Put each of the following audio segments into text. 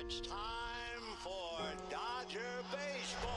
It's time for Dodger baseball.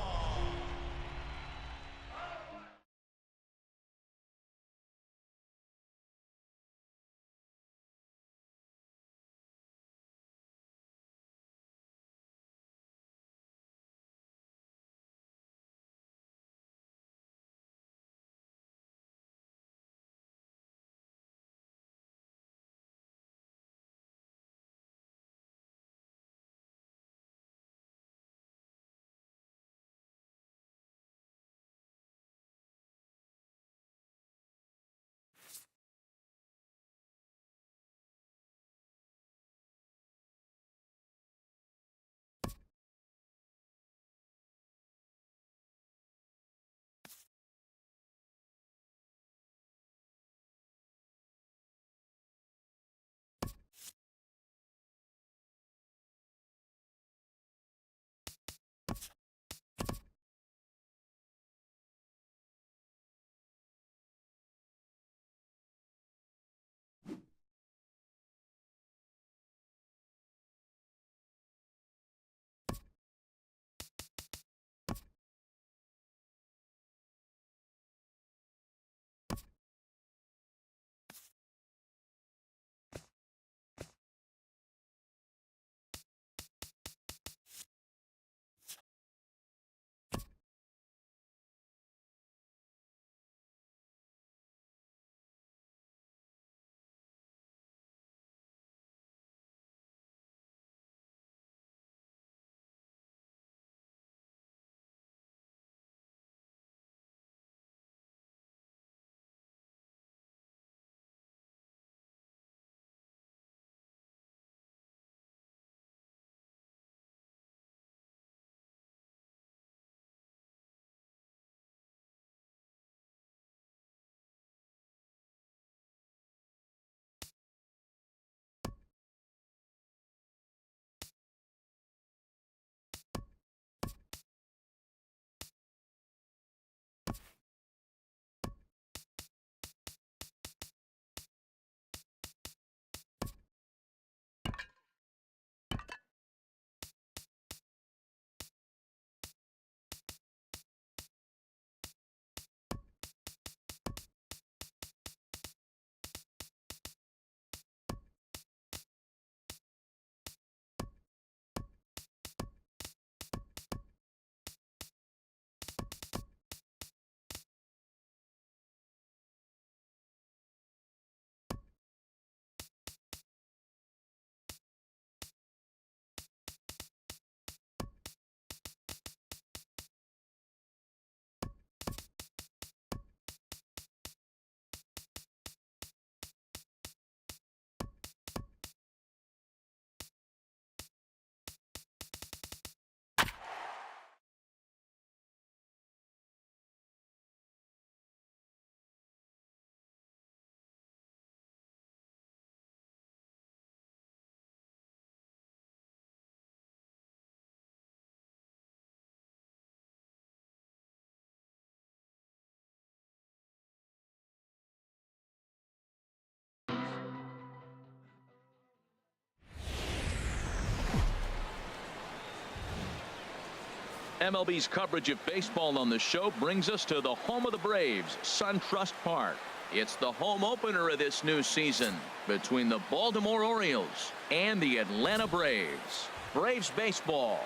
MLB's coverage of baseball on the show brings us to the home of the Braves, SunTrust Park. It's the home opener of this new season between the Baltimore Orioles and the Atlanta Braves. Braves baseball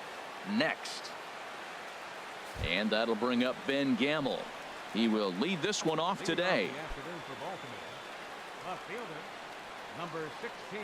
next. And that'll bring up Ben Gamble. He will lead this one off today. Afternoon for Baltimore. Left fielder, number 16.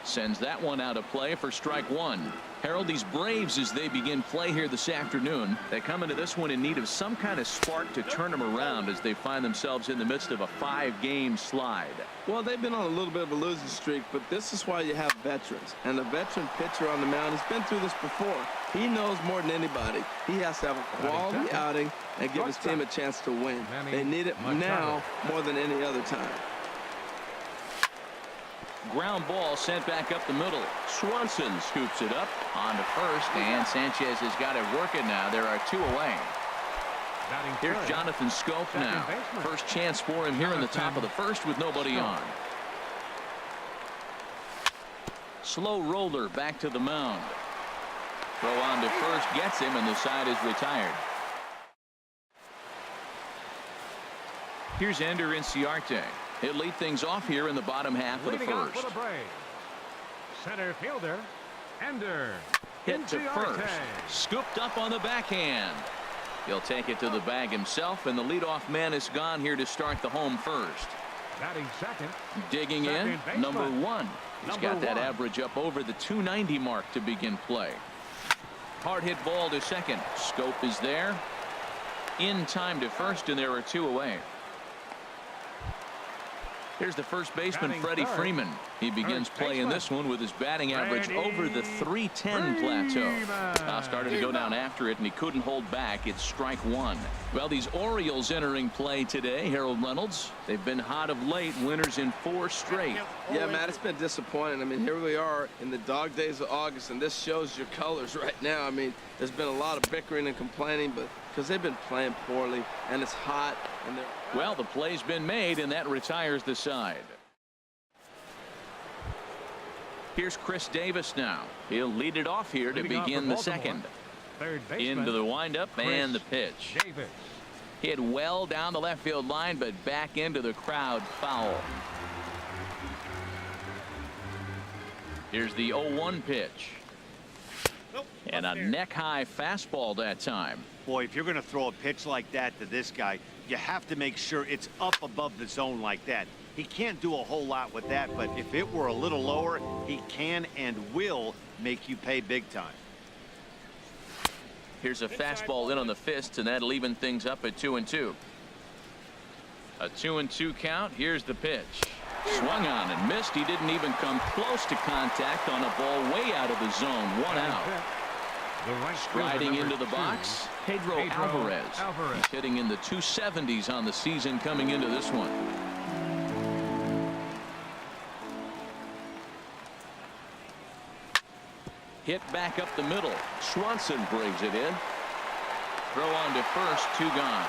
Sends that one out of play for strike one. Harold, these Braves, as they begin play here this afternoon, they come into this one in need of some kind of spark to turn them around as they find themselves in the midst of a 5-game slide. Well, they've been on a little bit of a losing streak, but this is why you have veterans. And the veteran pitcher on the mound has been through this before. He knows more than anybody. He has to have a quality outing and give his team a chance to win. They need it now more than any other time. Ground ball sent back up the middle. Swanson scoops it up onto first, and Sanchez has got it working now. There are 2 away. Here's Jonathan Scope now. First chance for him here in the top of the first with nobody on. Slow roller back to the mound. Throw on to first gets him, and the side is retired. Here's Ender Inciarte. He'll lead things off here in the bottom half of the first. For the Braves, center fielder Ender Hit to first. Scooped up on the backhand. He'll take it to the bag himself, and the leadoff man is gone here to start the home first. Batting second. Digging in, number 1. He's got that average up over the 290 mark to begin play. Hard hit ball to second. Scope is there. In time to first, and there are 2 away. Here's the first baseman, Freddie Freeman. He begins play in this one with his batting average over the 310 plateau. Now started to go down after it, and he couldn't hold back. It's strike 1. Well, these Orioles entering play today, Harold Reynolds. They've been hot of late, winners in 4 straight. Yeah, Matt, it's been disappointing. I mean, here we are in the dog days of August, and this shows your colors right now. I mean, there's been a lot of bickering and complaining, but because they've been playing poorly, and it's hot, and they're... Well, the play's been made, and that retires the side. Here's Chris Davis now. He'll lead it off here to begin the second. Third baseman, into the windup and the pitch. Davis. Hit well down the left field line, but back into the crowd, foul. Here's the 0-1 pitch. And a neck-high fastball that time. Boy, if you're going to throw a pitch like that to this guy, you have to make sure it's up above the zone like that. He can't do a whole lot with that, but if it were a little lower, he can and will make you pay big time. Here's a fastball in on the fist, and that'll even things up at 2-2. A 2-2 count. Here's the pitch. Swung on and missed. He didn't even come close to contact on a ball way out of the zone. 1 out. Striding into the box, Pedro Alvarez. He's hitting in the 270s on the season coming into this one. Hit back up the middle. Swanson brings it in. Throw on to first, 2 gone.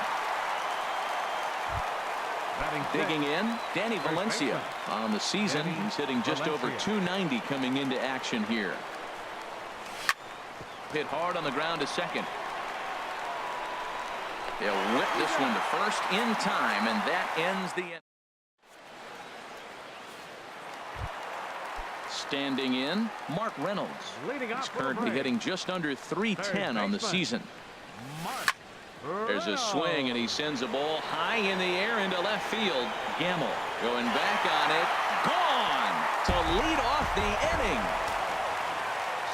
Digging in, Danny Valencia. On the season, he's hitting just over 290 coming into action here. Hit hard on the ground to second. They'll whip this one to first in time, and that ends the end. Standing in, Mark Reynolds. He's currently hitting just under 310 on the season. There's a swing, and he sends a ball high in the air into left field. Gamble going back on it. Gone to lead off the inning.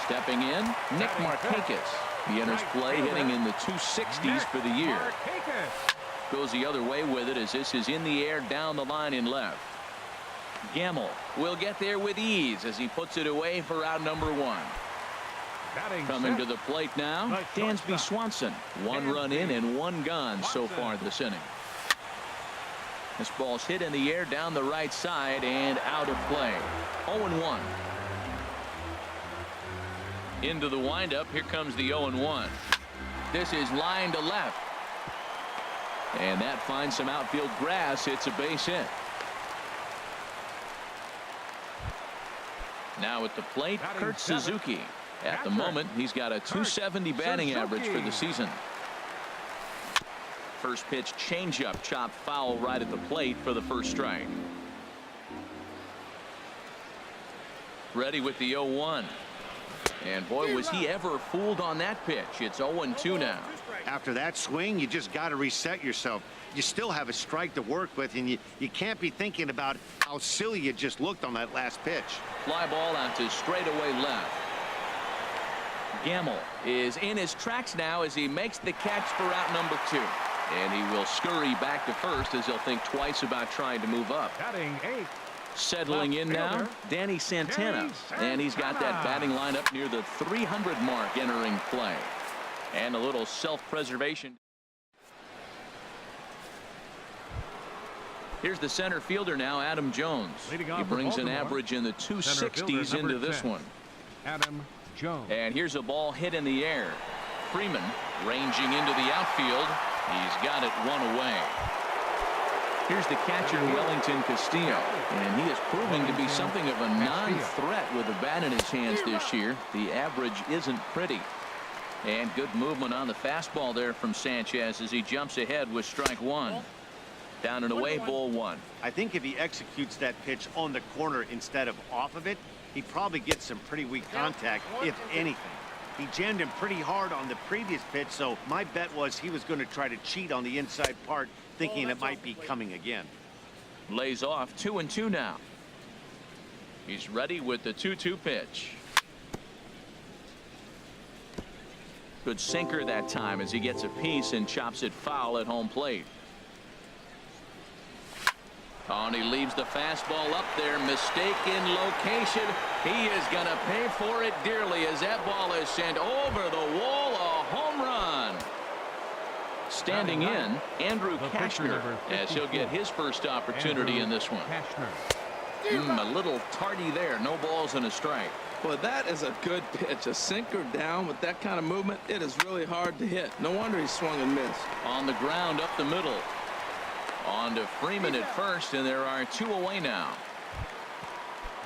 Stepping in, Nick Markakis. He enters play hitting in the 260s for the year. Goes the other way with it as this is in the air down the line in left. Gamble will get there with ease as he puts it away for out number 1. Coming to the plate now, Dansby Swanson. 1 run in and 1 gone so far this inning. This ball's hit in the air down the right side and out of play. 0-1. Into the windup. Here comes the 0-1. This is line to left. And that finds some outfield grass. It's a base hit. Now at the plate, Kurt Suzuki. At the moment, he's got a 270 batting average for the season. First pitch changeup, chopped foul right at the plate for the first strike. Ready with the 0-1. And boy, was he ever fooled on that pitch. It's 0-2 now. After that swing, you just got to reset yourself. You still have a strike to work with, and you can't be thinking about how silly you just looked on that last pitch. Fly ball out to straightaway left. Gamble is in his tracks now as he makes the catch for out number 2. And he will scurry back to first as he'll think twice about trying to move up. Settling in now, Danny Santana. And he's got that batting lineup near the 300 mark entering play. And a little self-preservation. Here's the center fielder now, Adam Jones. He brings an average in the 260s into this one. Adam Jones. And here's a ball hit in the air. Freeman ranging into the outfield. He's got it 1 away. Here's the catcher, Wellington Castillo, and he is proving to be something of a non-threat with the bat in his hands this year. The average isn't pretty. And good movement on the fastball there from Sanchez as he jumps ahead with strike one. Down and away, ball one. I think if he executes that pitch on the corner instead of off of it, he probably gets some pretty weak contact, if anything. He jammed him pretty hard on the previous pitch, so my bet was he was going to try to cheat on the inside part, thinking it might be coming again. Lays off 2-2 now. He's ready with the 2-2 pitch. Good sinker that time as he gets a piece and chops it foul at home plate. Oh, and he leaves the fastball up there. Mistaken location. He is going to pay for it dearly as that ball is sent over the wall. A home run. Standing in, Andrew Kashner, as he'll get his first opportunity in this one. A little tardy there. No balls and a strike. Well, that is a good pitch. A sinker down with that kind of movement, it is really hard to hit. No wonder he swung and missed. On the ground up the middle. On to Freeman at first, and there are two away now.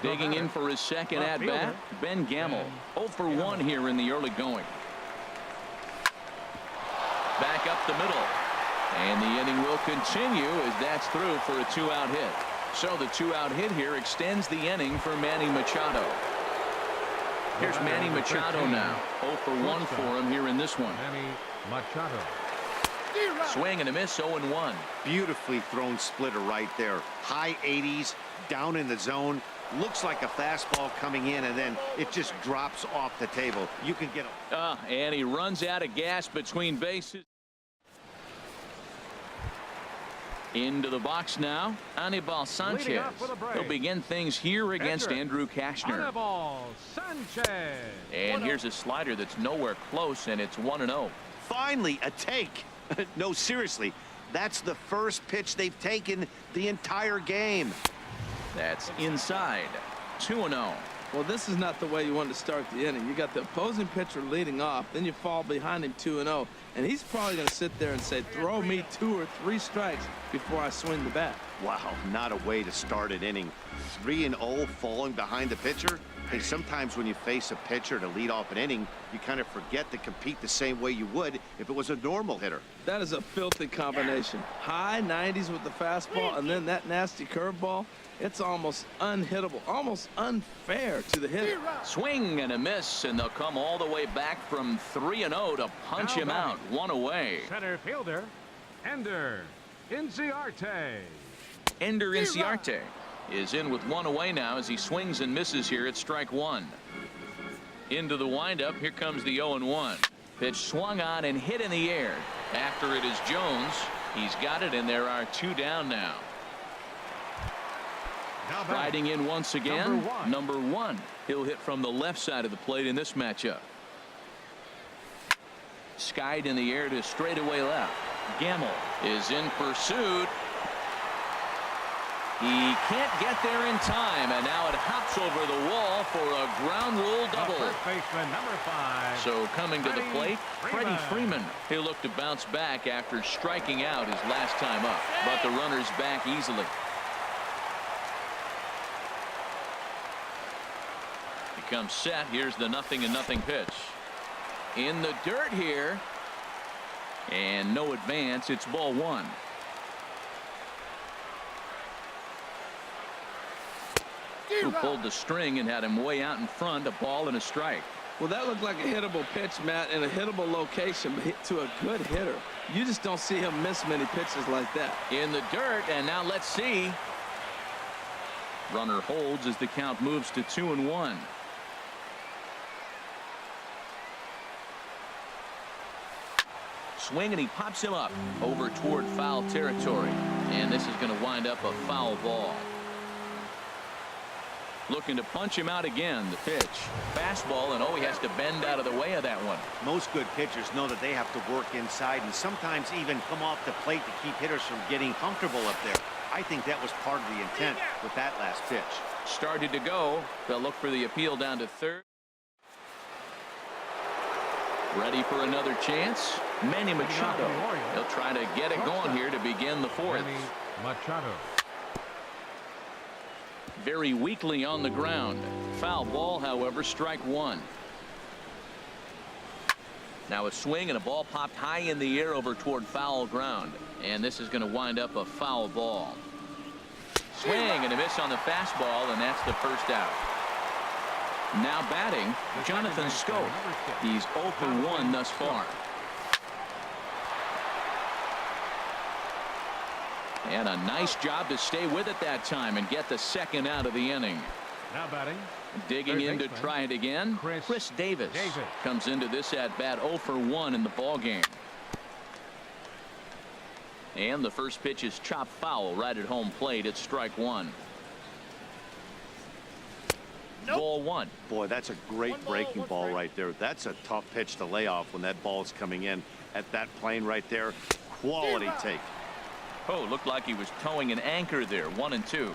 Digging in for his second at-bat, Ben Gamel. 0 for 1 here in the early going. Back up the middle. And the inning will continue as that's through for a 2-out hit. So the 2-out hit here extends the inning for Manny Machado. Here's Manny Machado now. 0 for 1 for him here in this one. Manny Machado. Swing and a miss, 0-1. Beautifully thrown splitter right there. High 80s, down in the zone. Looks like a fastball coming in, and then it just drops off the table. You can get a... And he runs out of gas between bases. Into the box now, Anibal Sanchez. He'll begin things here against Andrew Kashner. Anibal Sanchez. And here's a slider that's nowhere close, and it's 1-0. Finally, a take. No, seriously, that's the first pitch they've taken the entire game. That's inside. 2-0. Well, this is not the way you want to start the inning. You got the opposing pitcher leading off, then you fall behind him 2-0, and he's probably going to sit there and say, throw me 2 or 3 strikes before I swing the bat. Wow, not a way to start an inning. 3-0 falling behind the pitcher. Hey, sometimes when you face a pitcher to lead off an inning, you kind of forget to compete the same way you would if it was a normal hitter. That is a filthy combination. High 90s with the fastball and then that nasty curveball. It's almost unhittable, almost unfair to the hitter. Swing and a miss, and they'll come all the way back from 3-0 to punch him out. 1 away. Center fielder, Ender Inciarte. Ender Inciarte is in with 1 away now as he swings and misses here at strike 1. Into the windup. Here comes the 0-1. Pitch swung on and hit in the air. After it is Jones. He's got it, and there are 2 down now. Riding in once again, number 1. He'll hit from the left side of the plate in this matchup. Skied in the air to straightaway left. Gamel is in pursuit. He can't get there in time, and now it hops over the wall for a ground rule double. First baseman, number 5. So coming to the plate, Freddie Freeman. He'll look to bounce back after striking out his last time up, but the runner's back easily. He comes set. Here's the 0-0 pitch. In the dirt here, and no advance. It's ball 1. Who pulled the string and had him way out in front. A ball and a strike. Well, that looked like a hittable pitch, Matt, in a hittable location, but hit to a good hitter. You just don't see him miss many pitches like that. In the dirt, and now let's see. Runner holds as the count moves to 2-1. Swing, and he pops him up over toward foul territory. And this is going to wind up a foul ball. Looking to punch him out again. The pitch. Fastball, and he has to bend out of the way of that one. Most good pitchers know that they have to work inside and sometimes even come off the plate to keep hitters from getting comfortable up there. I think that was part of the intent with that last pitch. Started to go. They'll look for the appeal down to third. Ready for another chance. Manny Machado. He'll try to get it going here to begin the 4th. Machado. Very weakly on the ground. Foul ball, however, strike one. Now a swing and a ball popped high in the air over toward foul ground. And this is going to wind up a foul ball. Swing and a miss on the fastball, and that's the first out. Now batting, Jonathan Scope. He's 0 for 1 thus far. And a nice job to stay with it that time and get the second out of the inning. Now batting. Digging in to try it again, Chris Davis comes into this at bat 0 for 1 in the ball game. And the first pitch is chopped foul right at home plate. It's strike one. Ball one. Boy, that's a great breaking ball right there. That's a tough pitch to lay off when that ball's coming in at that plane right there. Quality take. Oh, looked like he was towing an anchor there. 1-2.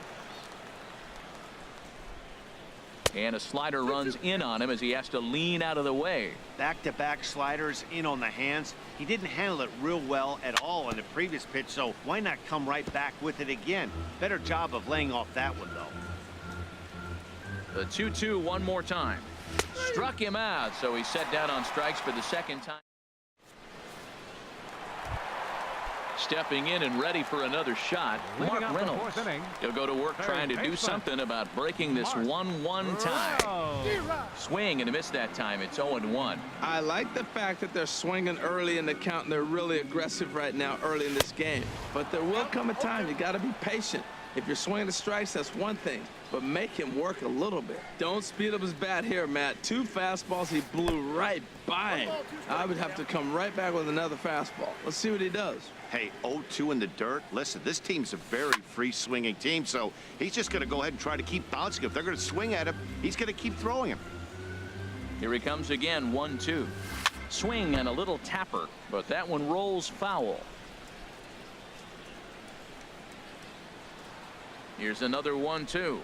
And a slider runs in on him as he has to lean out of the way. Back-to-back sliders in on the hands. He didn't handle it real well at all in the previous pitch, so why not come right back with it again? Better job of laying off that one, though. The 2-2 one more time. Struck him out, so he's set down on strikes for the second time. Stepping in and ready for another shot, Mark Reynolds. He'll go to work trying to do something about breaking this 1-1 tie. Swing and a miss that time. It's 0-1. I like the fact that they're swinging early in the count and they're really aggressive right now early in this game. But there will come a time you got to be patient. If you're swinging the strikes, that's one thing, but make him work a little bit. Don't speed up his bat here, Matt. 2 fastballs, he blew right by him. I would have to come right back with another fastball. Let's see what he does. Hey, 0-2 in the dirt. Listen, this team's a very free-swinging team, so he's just going to go ahead and try to keep bouncing. If they're going to swing at him, he's going to keep throwing him. Here he comes again, 1-2. Swing and a little tapper, but that one rolls foul. Here's another 1-2.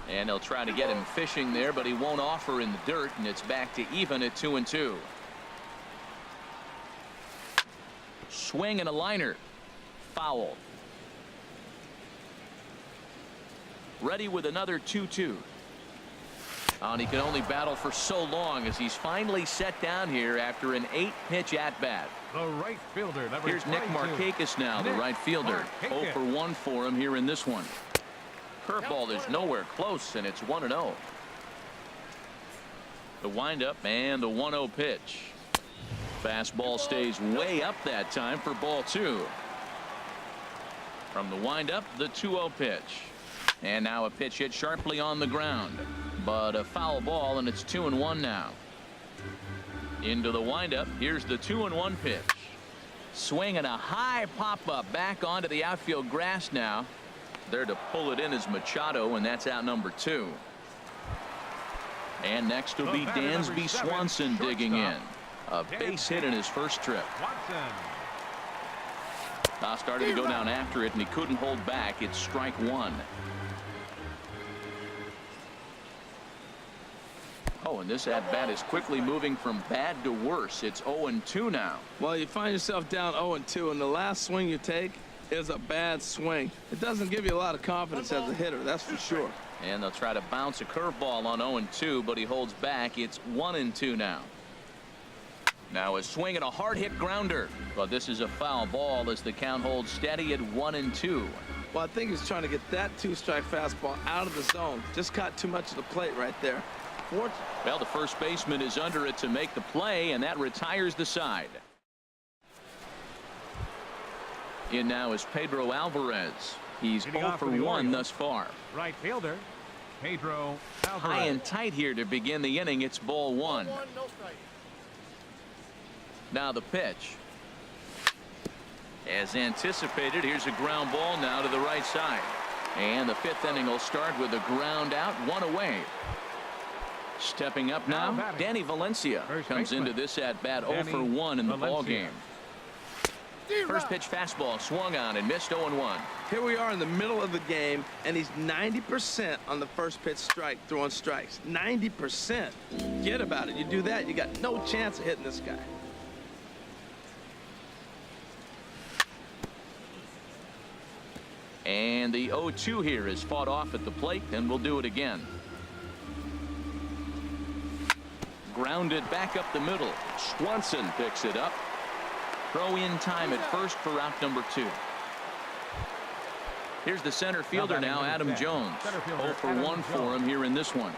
And they'll try to get him fishing there, but he won't offer in the dirt, and it's back to even at 2-2. Swing and a liner. Foul. Ready with another 2-2. And he can only battle for so long as he's finally set down here after an 8-pitch at-bat. The right fielder, number Here's Nick 22. Markakis now, the right fielder. 0 for 1 for him here in this one. Curveball is nowhere close, and it's 1-0. The windup and the 1-0 pitch. Fastball stays way up that time for ball 2. From the windup, the 2-0 pitch. And now a pitch hit sharply on the ground. But a foul ball, and it's 2-1 now. Into the windup. Here's the 2-1 pitch. Swing and a high pop-up back onto the outfield grass now. There to pull it in is Machado, and that's out number 2. And next will be Dansby Swanson digging in. A base hit in his first trip. Started to go down after it, and he couldn't hold back. It's strike one. Oh, and this at-bat is quickly moving from bad to worse. It's 0-2 now. Well, you find yourself down 0-2, and the last swing you take is a bad swing. It doesn't give you a lot of confidence as a hitter, that's for sure. And they'll try to bounce a curveball on 0-2, but he holds back. It's 1-2 now. Now a swing and a hard hit grounder, but this is a foul ball as the count holds steady at 1-2. Well, I think he's trying to get that 2-strike fastball out of the zone. Just caught too much of the plate right there. Well, the first baseman is under it to make the play, and that retires the side. In now is Pedro Alvarez. He's 0 for 1 thus far. Right fielder, Pedro Alvarez. High and tight here to begin the inning. It's ball 1. Now the pitch. As anticipated, here's a ground ball now to the right side. And the 5th inning will start with a ground out, 1 away. Stepping up now, Danny Valencia comes into this at-bat 0 for 1 in the ball game. First pitch fastball swung on and missed 0-1. Here we are in the middle of the game, and he's 90% on the first pitch strike, throwing strikes. 90%. Forget about it. You do that, you got no chance of hitting this guy. And the 0-2 here is fought off at the plate, and we'll do it again. Grounded back up the middle. Swanson picks it up. Throw in time at first for out number 2. Here's the center fielder now, Adam Jones. 0 for 1 for him here in this one.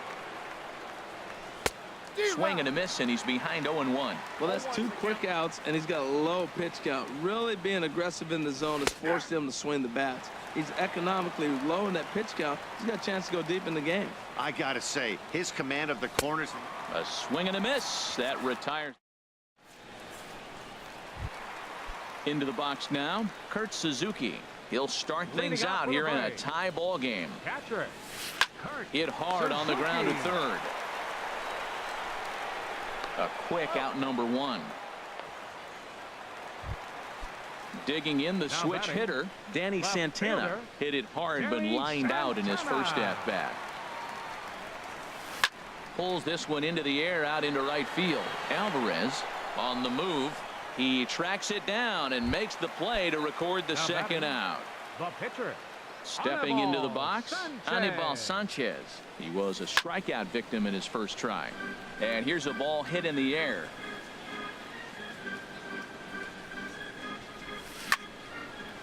Swing and a miss, and he's behind 0-1. Well, that's 2 quick outs, and he's got a low pitch count. Really being aggressive in the zone has forced him to swing the bats. He's economically low in that pitch count. He's got a chance to go deep in the game. I got to say, his command of the corners. A swing and a miss. That retires. Into the box now, Kurt Suzuki. He'll start things out here in a tie ball game. Catcher, Kurt Hit hard on the ground to Suzuki. third. A quick out number 1. Digging in the Now switch batting, hitter, Danny left Santana. fielder, Hit it hard but Danny lined out in his first Santana. at-bat. Pulls this one into the air out into right field. Alvarez on the move. He tracks it down and makes the play to record the Now second batting, out. the pitcher, Stepping into the Anibal box, Sanchez. Anibal Sanchez. He was a strikeout victim in his first try. And here's a ball hit in the air.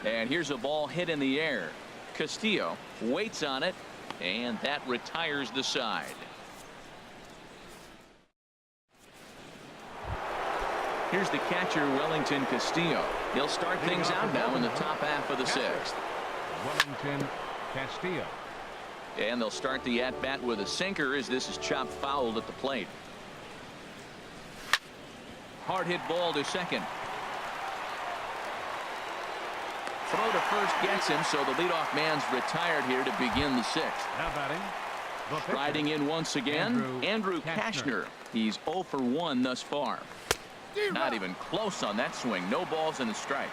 And here's a ball hit in the air. Castillo waits on it, and that retires the side. Here's the catcher, Wellington Castillo. He'll start things out now in the top half of the 6th. Wellington Castillo. And they'll start the at-bat with a sinker as this is chopped fouled at the plate. Hard hit ball to second. Throw to first gets him, so the leadoff man's retired here to begin the 6th. Now batting, the pitcher, Riding in once again, Andrew Kashner. He's 0 for 1 thus far. Not even close on that swing. No balls and a strike.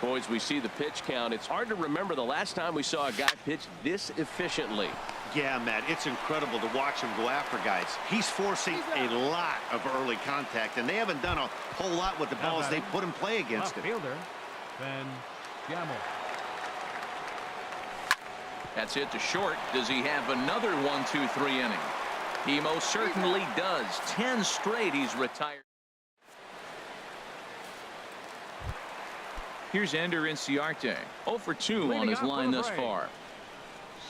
Boys, we see the pitch count. It's hard to remember the last time we saw a guy pitch this efficiently. Yeah, Matt, it's incredible to watch him go after guys. He's forcing a lot of early contact, and they haven't done a whole lot with the Now balls they batting, put in play against left him. fielder, Ben Gamble. That's it to short. Does he have another 1-2-3 inning? He most certainly does. 10 straight he's retired. Here's Ender Inciarte. 0 for 2 on his line thus far.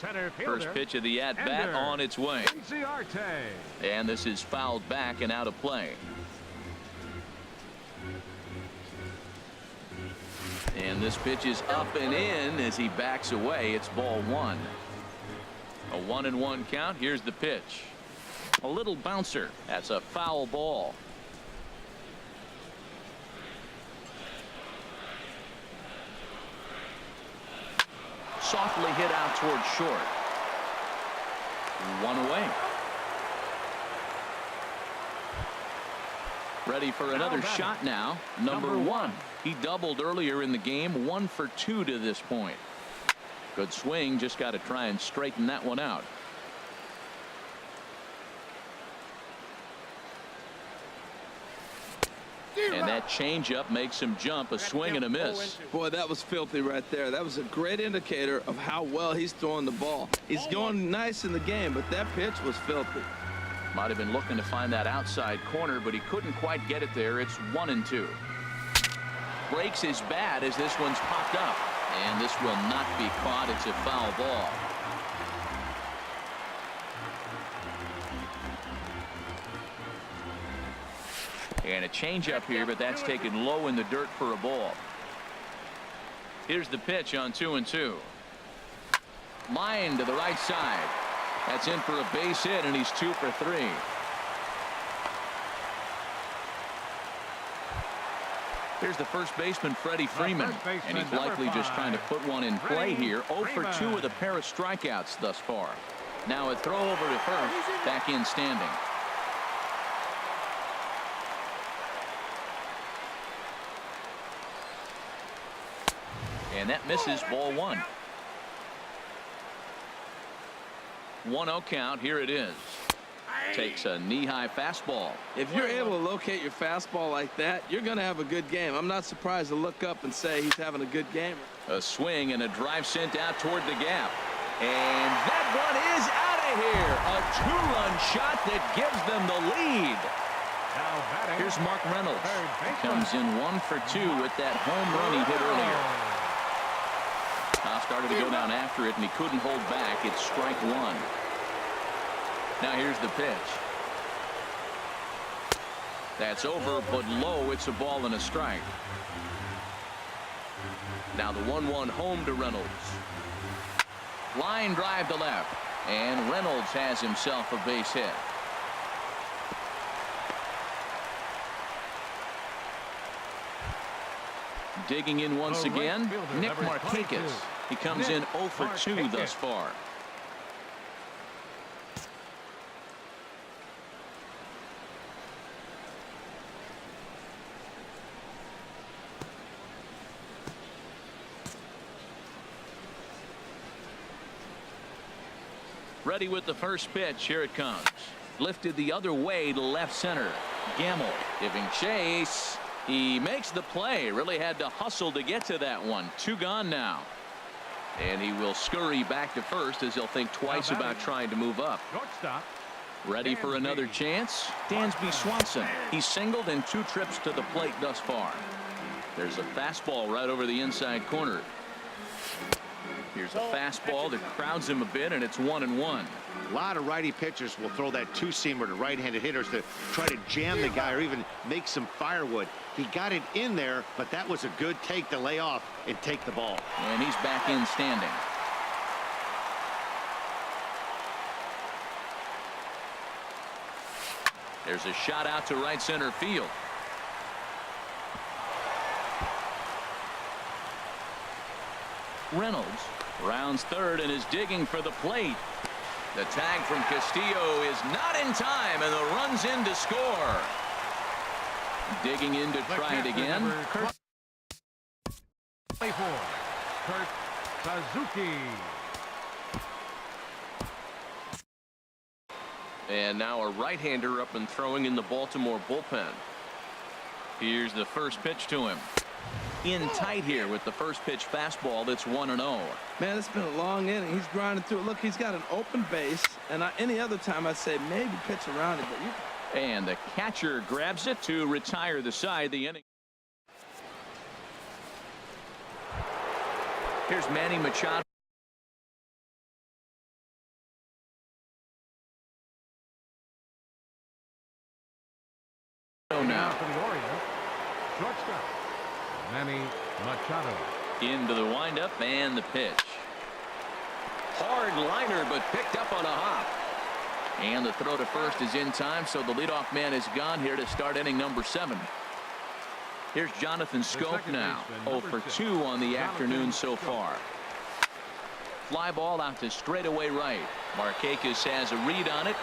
Center fielder, First pitch of the at-bat Ender on its way. Inciarte. And this is fouled back and out of play. And this pitch is up and in as he backs away. It's ball 1. A 1-1 count. Here's the pitch. A little bouncer. That's a foul ball. Softly hit out toward short. 1 away. Ready for another shot now. Number 1. He doubled earlier in the game. 1 for 2 to this point. Good swing. Just got to try and straighten that one out. And that changeup makes him jump. A swing and a miss. Boy, that was filthy right there. That was a great indicator of how well he's throwing the ball. He's going nice in the game, but that pitch was filthy. Might have been looking to find that outside corner, but he couldn't quite get it there. It's 1-2. Breaks his bat as this one's popped up. And this will not be caught. It's a foul ball. And a changeup here, but that's taken low in the dirt for a ball. Here's the pitch on 2-2. Line to the right side. That's in for a base hit, and he's 2 for 3. Here's the first baseman, Freddie Freeman, and he's likely just trying to put one in play here. 0 for 2 with a pair of strikeouts thus far. Now a throw over to first, back in standing. And that misses, ball 1. 1-0 count. Here it is. Takes a knee-high fastball. If you're able to locate your fastball like that, you're going to have a good game. I'm not surprised to look up and say he's having a good game. A swing and a drive sent out toward the gap. And that one is out of here. A two-run shot that gives them the lead. Now batting. Here's Mark Reynolds. Third Comes in 1 for 2 with that home run he hit earlier. Started to go down after it, and he couldn't hold back. It's strike one. Now here's the pitch. That's over, but low. It's a ball and a strike. Now the 1-1 home to Reynolds. Line drive to left, and Reynolds has himself a base hit. Digging in once again, Nick Markakis. He comes in 0 for 2 thus far. Ready with the first pitch. Here it comes. Lifted the other way to left center. Gamble giving chase. He makes the play. Really had to hustle to get to that one. 2 gone now. And he will scurry back to first as he'll think twice about trying to move up. Shortstop. Ready for another chance? Dansby Swanson. He's singled in 2 trips to the plate thus far. There's a fastball right over the inside corner. Here's a fastball that crowds him a bit, and it's 1-1. A lot of righty pitchers will throw that two-seamer to right-handed hitters to try to jam the guy or even make some firewood. He got it in there, but that was a good take to lay off and take the ball. And he's back in standing. There's a shot out to right center field. Reynolds rounds third and is digging for the plate. The tag from Castillo is not in time, and the run's in to score. Digging in to try it again. Kurt. 24. Kurt Suzuki. And now a right-hander up and throwing in the Baltimore bullpen. Here's the first pitch to him. In tight here with the first pitch fastball. That's 1-0. Man, it's been a long inning. He's grinding through it. Look, he's got an open base, and any other time I'd say maybe pitch around it, but you. And the catcher grabs it to retire the side. The inning. Here's Manny Machado. Now for the Orioles. Shortstop. Manny Machado. Into the windup and the pitch. Hard liner, but picked up on a hop. And the throw to first is in time, so the leadoff man is gone here to start inning number 7. Here's Jonathan Scope now. 0 for 2 on the afternoon so far. Fly ball out to straightaway right. Markakis has a read on it.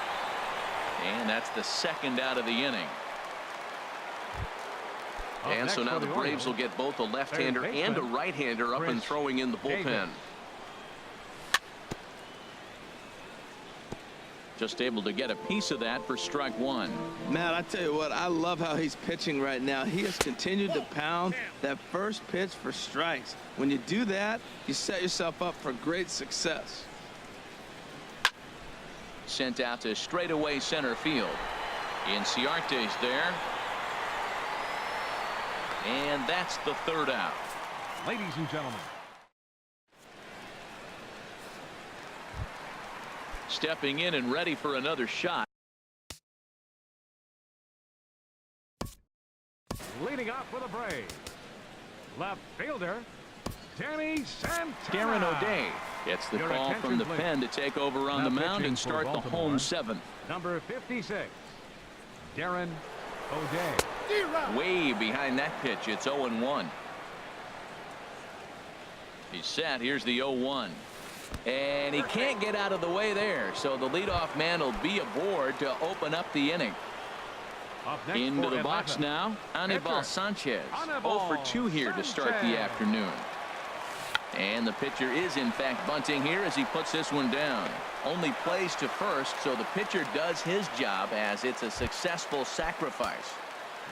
And that's the second out of the inning. And so now the Braves will get both a left-hander and a right-hander up and throwing in the bullpen. Just able to get a piece of that for strike one. Matt, I tell you what, I love how he's pitching right now. He has continued to pound that first pitch for strikes. When you do that, you set yourself up for great success. Sent out to straightaway center field. Inciarte's there. And that's the third out. Ladies and gentlemen. Stepping in and ready for another shot. Leading off for the Braves. Left fielder, Danny Santana. Darren O'Day gets the call from the pen to take over on the mound and start the home 7th. Number 56, Darren O'Day. Way behind that pitch. It's 0-1. He's set. Here's the 0-1. And he can't get out of the way there. So the leadoff man will be aboard to open up the inning. Into the box now. Anibal Sanchez. 0 for 2 here to start the afternoon. And the pitcher is in fact bunting here as he puts this one down. Only plays to first, so the pitcher does his job as it's a successful sacrifice.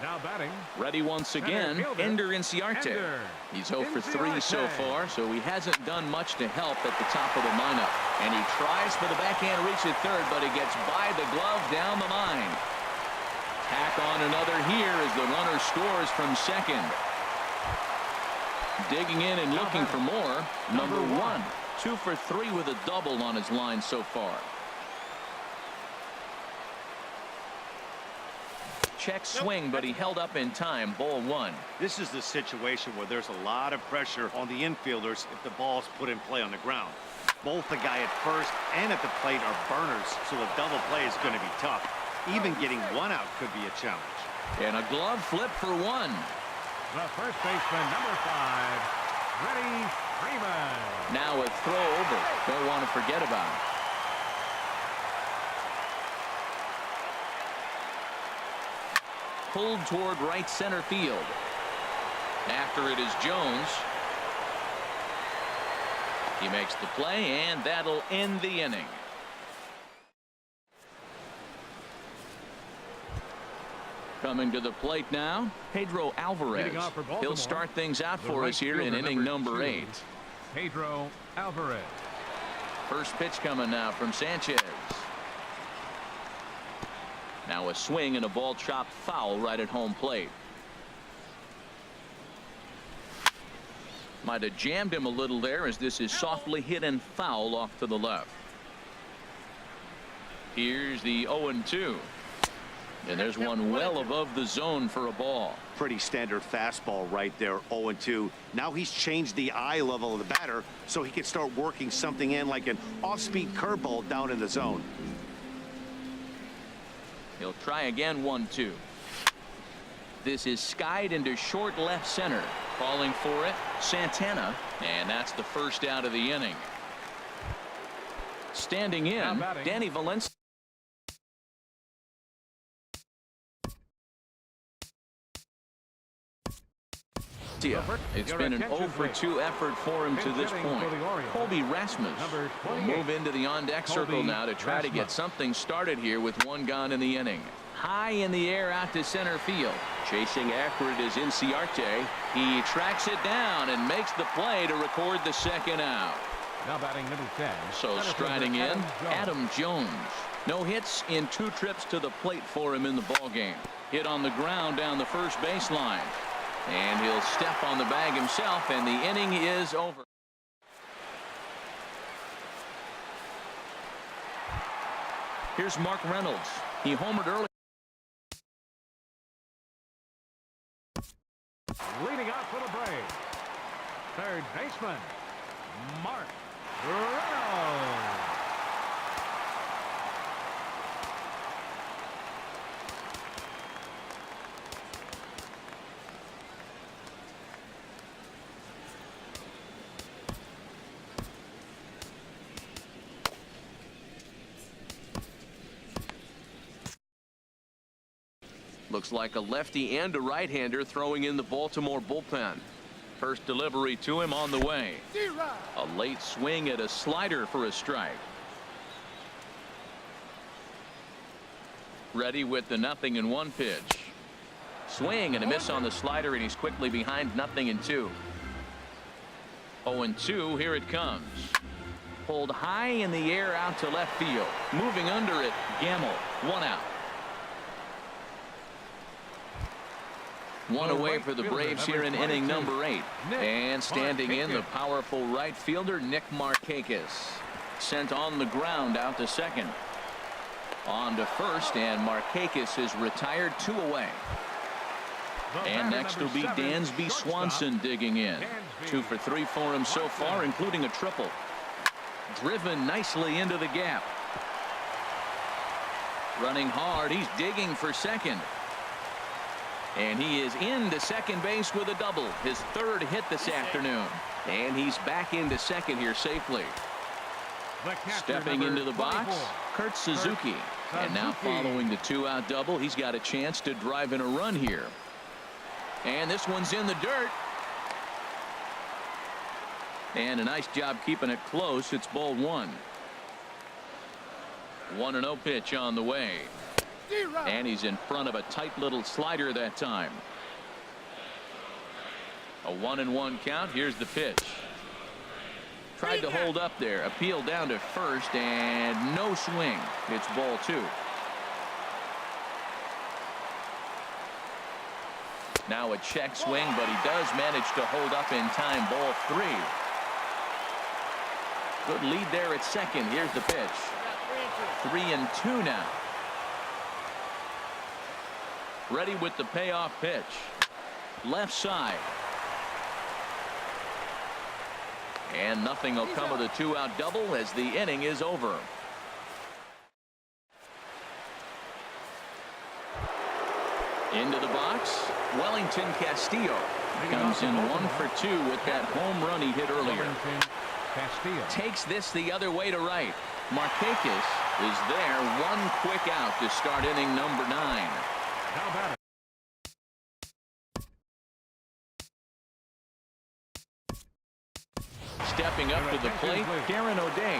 Now batting. Ready once again, Ender Inciarte. He's 0 for 3 so far, so he hasn't done much to help at the top of the lineup. And he tries for the backhand reach at third, but he gets by the glove down the line. Tack on another here as the runner scores from second. Digging in and looking for more. Number 1. 2 for 3 with a double on his line so far. Check swing, but he held up in time. Ball 1. This is the situation where there's a lot of pressure on the infielders if the ball's put in play on the ground. Both the guy at first and at the plate are burners, so a double play is going to be tough. Even getting one out could be a challenge. And a glove flip for 1. The first baseman, number 5, Freddie Freeman. Now a throw over. Don't want to forget about it. Pulled toward right center field. After it is Jones. He makes the play, and that'll end the inning. Coming to the plate now, Pedro Alvarez. He'll start things out for us here in inning number 8. Pedro Alvarez. First pitch coming now from Sanchez. Now a swing and a ball chopped foul right at home plate. Might have jammed him a little there as this is softly hit and foul off to the left. Here's the 0-2. And there's one well above the zone for a ball. Pretty standard fastball right there. 0-2. Now he's changed the eye level of the batter so he can start working something in like an off-speed curveball down in the zone. He'll try again. 1-2. This is skied into short left center. Calling for it, Santana, and that's the first out of the inning. Standing in, Danny Valencia. It's been an 0 for 2 effort for him to this point. Colby Rasmus will move into the on-deck circle now to try to get something started here with one gone in the inning. High in the air out to center field. Chasing after it is Inciarte. He tracks it down and makes the play to record the second out. Now batting number 10. So striding in, Adam Jones. No hits in 2 trips to the plate for him in the ballgame. Hit on the ground down the first baseline. And he'll step on the bag himself, and the inning is over. Here's Mark Reynolds. He homered early. Leading out for the Braves, third baseman, Mark Reynolds. Looks like a lefty and a right-hander throwing in the Baltimore bullpen. First delivery to him on the way. A late swing at a slider for a strike. Ready with the 0-1 pitch. Swing and a miss on the slider, and he's quickly behind 0-2. 0-2, here it comes. Pulled high in the air out to left field. Moving under it, Gamble. 1 out. One away for the Braves here in inning number 8. And standing in, the powerful right fielder, Nick Markakis. Sent on the ground out to second. On to first, and Markakis is retired 2 away. And next will be Dansby Swanson digging in. 2 for 3 for him so far, including a triple. Driven nicely into the gap. Running hard, he's digging for second. And he is into second base with a double. His 3rd hit this afternoon. And he's back into second here safely. Stepping into the box, Kurt Suzuki. And now following the 2-out double, he's got a chance to drive in a run here. And this one's in the dirt. And a nice job keeping it close. It's ball one. 1-0 pitch on the way. And he's in front of a tight little slider that time. A 1-1 count. Here's the pitch. Tried to hold up there. Appeal down to first and no swing. It's ball two. Now a check swing, but he does manage to hold up in time. Ball three. Good lead there at second. Here's the pitch. 3-2 now. Ready with the payoff pitch. Left side. And nothing will come of the 2-out double as the inning is over. Into the box, Wellington Castillo comes in 1 for 2 with that home run he hit earlier. Takes this the other way to right. Markakis is there. One quick out to start inning number 9. How about it? Stepping up to the plate, Karen O'Day.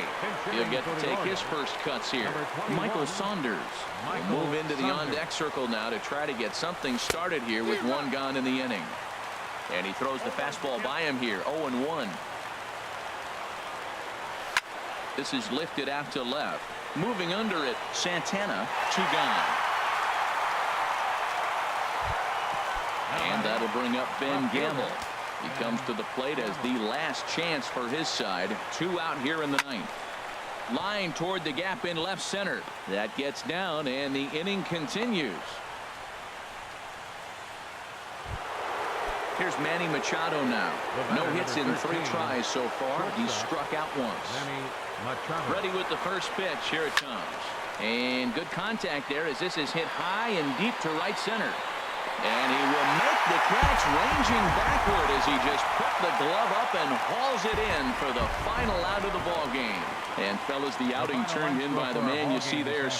He'll get to take his first cuts here. Michael Saunders will move into the on-deck circle now to try to get something started here with one gone in the inning. And he throws the fastball by him here. 0-1. This is lifted out to left. Moving under it, Santana. 2 gone. And that'll bring up Ben Gamble. He comes to the plate as the last chance for his side. 2 out here in the 9th. Line toward the gap in left center. That gets down and the inning continues. Here's Manny Machado now. No hits in 3 tries so far. He's struck out once. Ready with the first pitch. Here it comes. And good contact there as this is hit high and deep to right center. And he will make the catch, ranging backward as he just put the glove up and hauls it in for the final out of the ball game. And fellas, the outing turned in by the man you see there.